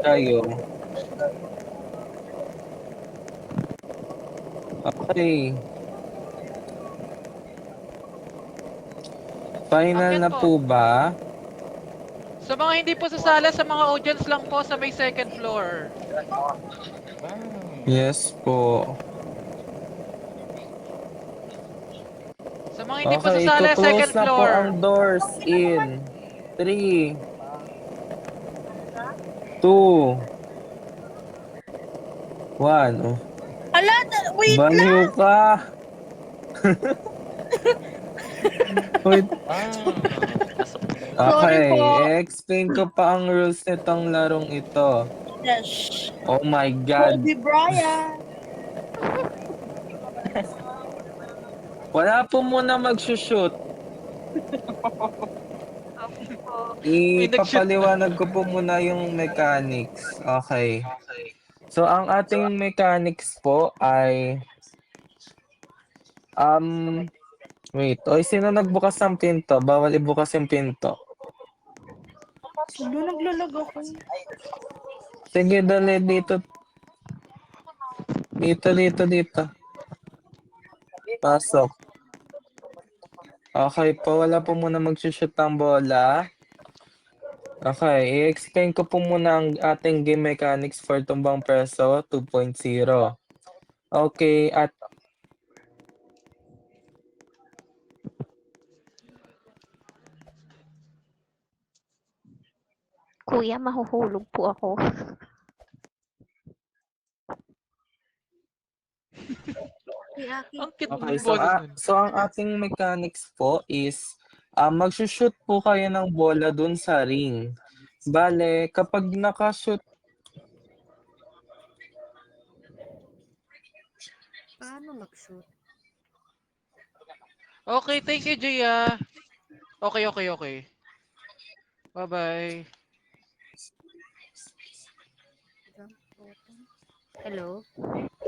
kayo. Okay. Final Akyat na po. po ba? Sa mga hindi po sasala, sa mga audience lang po sa may second floor. Yes po. Sa mga hindi po Okay, sasala, to-close second na po floor. ang doors in 3, 2, 1. Oh, Hala, wait baliw lang! ka! Wait. Sorry Okay, po. i-explain ko pa ang rules nitong larong ito. Yes. Oh my God. Kobe Bryant. Wala po muna mag-shoot. May nag-shoot na. Ipapaliwanag ko po muna yung mechanics. Okay. So, ang ating mechanics po ay wait. Oy, sino nagbukas ng pinto? Bawal ibukas yung pinto. Sulo, naglalag ako. Sige, dali dito. Dito. Pasok. Okay po, wala po muna mag-shoot ang bola. Okay, i-explain ko po muna ang ating game mechanics for Tumbang Preso 2.0. Okay, at Kuya, mahuhulog po ako. Ang cute okay, ng boses nun. so ang ating mechanics po is magsushoot po kayo ng bola dun sa ring. Bale, kapag nakashoot, Paano mag-shoot? Okay, thank you, Gia. Okay. Bye-bye. Jump button. Hello?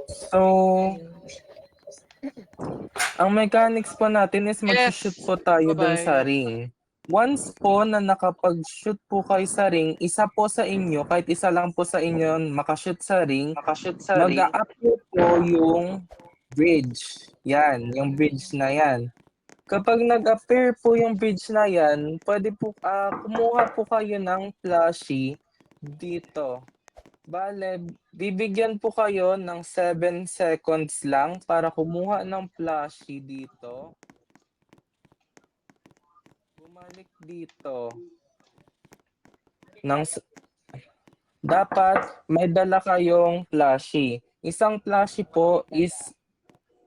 so ang mechanics po natin is magsushoot Yes. po tayo dun sa Bye-bye. ring. Once po na nakapag-shoot po kayo sa ring, isa po sa inyo, kahit isa lang po sa inyo makashoot sa ring, mag-a-appear po yung bridge. Yan, yung bridge na yan. Kapag nag-appear po yung bridge na yan, pwede po kumuha po kayo ng plushie dito. Bale, bibigyan po kayo ng 7 seconds lang para kumuha ng plushie dito. Bumalik dito. Dapat may dala kayong plushie. Isang plushie po is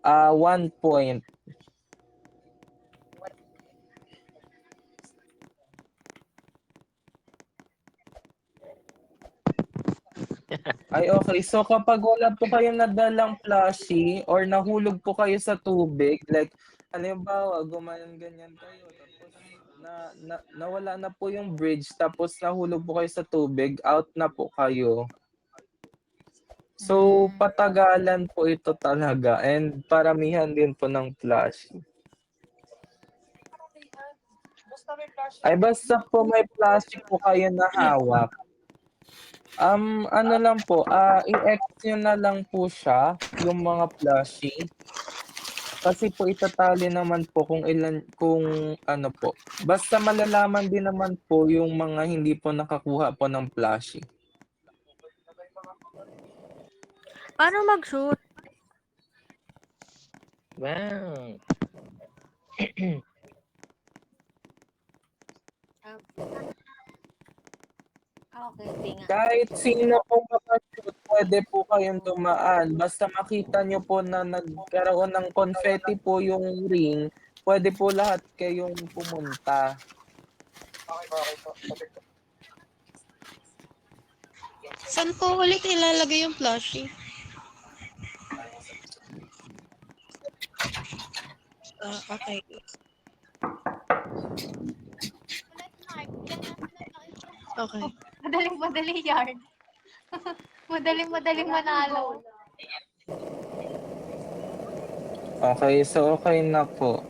1 point. Ay, okay. So, kapag wala po kayong nadalang plushie or nahulog po kayo sa tubig, like, halimbawa, ganyan kayo, tapos nawala na po yung bridge, tapos nahulog po kayo sa tubig, out na po kayo. So, patagalan po ito talaga and paramihan din po ng plushie. Ay, basta po may plushie po kayo na hawak. Ano lang po, i-X nyo na lang po siya, yung mga plushie. Kasi po itatali naman po kung ano po. Basta malalaman din naman po yung mga hindi po nakakuha po ng plushie. Paano mag-shoot? Wow. Okay, tinga. Kahit sino pong makashoot, pwede po kayong dumaan. Basta makita nyo po na nagkaroon ng confetti po yung ring, pwede po lahat kayong pumunta. Saan ko ulit ilalagay yung plushie? Okay. Okay. Madaling-madali yarn. Madaling-madaling manalo. Okay, so okay na po.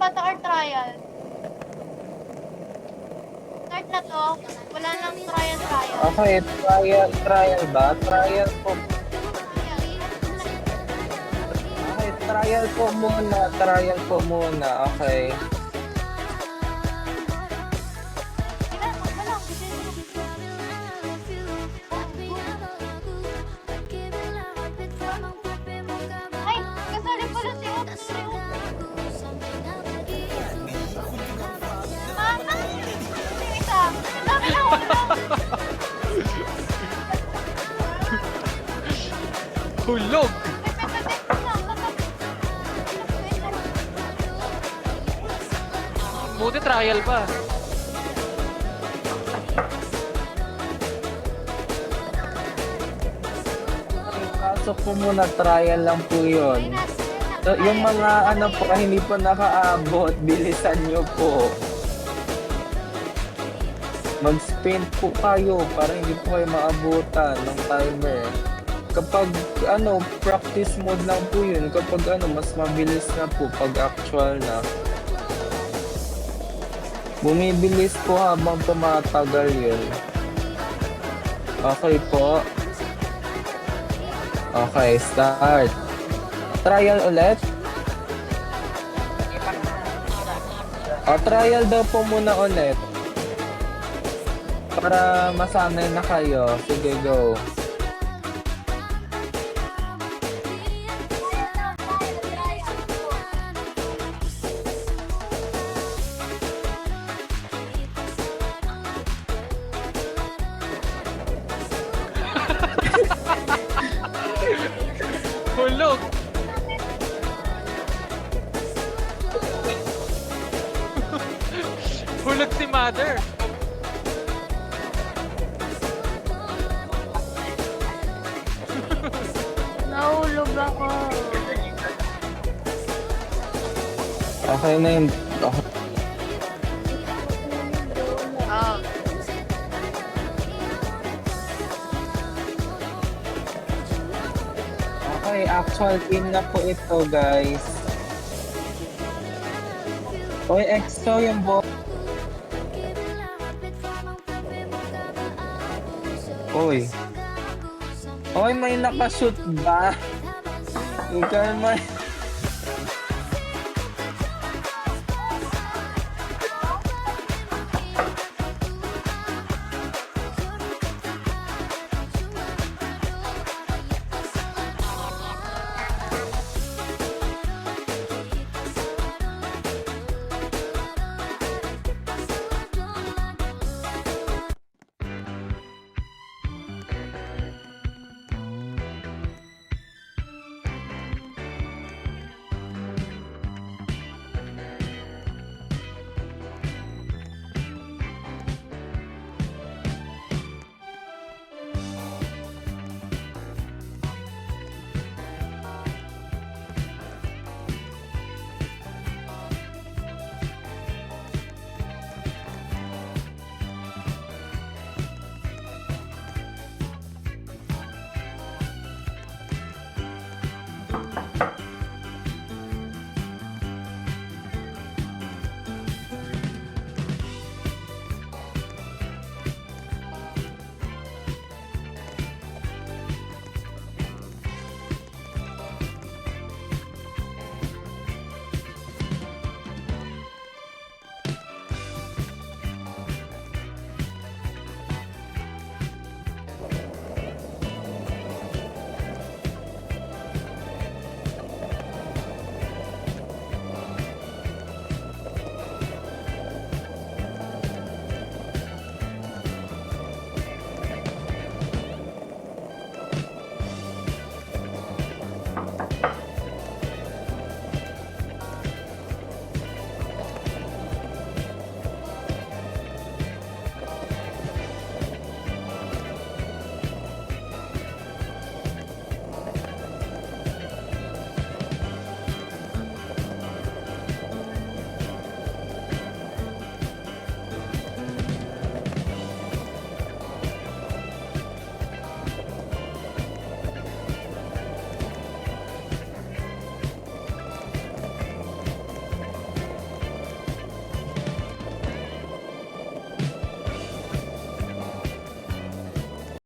ba to or trial? Start na to. Wala nang trial. Okay, trial ba? Trial po. Okay, trial po muna. Okay. Ay, kasali pala si Otso. Mama! Yung isa. Ang dami na Hulog! Buti trial pa. Pasok po muna, trial lang po yun. So, yung mga ano po, hindi po nakaabot, bilisan nyo po. Mag-spin po kayo para hindi po kayo maabutan ng timer. Kapag practice mode lang po yun. Kapag mas mabilis na po pag actual na. Bumibilis po habang tumatagal yun. Okay po. Okay, start. Trial ulit. Trial daw po muna ulit. Para masanay na kayo. Sige, go. Hulog! Hulog si mother. Nahulog ako. Okay na yun. Okay. Ah. Okay, actual team na po ito, guys. Oy, EXO yung ball. Oy. Oy, may nakashoot ba? Ikaw may...